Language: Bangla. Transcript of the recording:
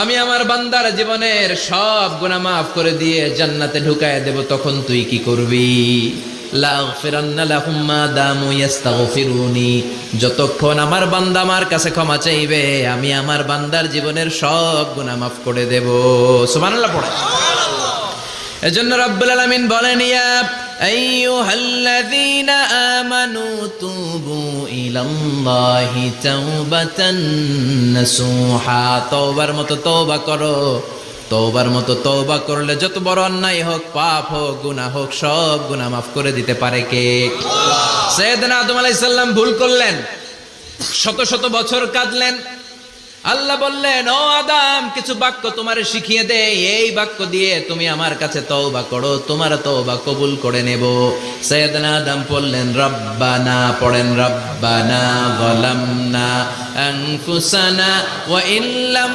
আমি আমার বান্দার জীবনের সব গুনাহ মাফ করে দিয়ে জান্নাতে ঢুকায় দেব, তখন তুই কি করবি? লাগফিরান্না লাহুম মা দামু ইস্তাগফিরুনি, যতক্ষণ আমার বান্দা আমার কাছে ক্ষমা চাইবে আমি আমার বান্দার জীবনের সব গুনাহ মাফ করে দেব। সুবহানাল্লাহ পড়ে। এজন্য রব্বুল আলামিন বলেন, ইয়া আইয়ুহাল্লাযীনা আমানু তুবু ইলাল্লাহি তাওবাতান নাসুহা, তওবার মতো তওবা করো। তওবার মতো তওবা করলে যত বড় অন্যায় হোক, পাপ হোক, গুনাহ হোক, সব গুনাহ মাফ করে দিতে পারে কে? সাইয়েদনা আদম আলাইহিস সালাম ভুল করলেন, শত শত বছর কাঁদলেন। আল্লাহ বললেন, ও আদম, কিছু বাক্য তোমারে শিখিয়ে দেই, এই বাক্য দিয়ে তুমি আমার কাছে তওবা করো, তোমার তওবা কবুল করে নেব। সাইয়েদনা আদম বললেন, রব্বানা, পড়েন, রব্বানা যালামনা আনফুসানা ওয়া ইল্লাম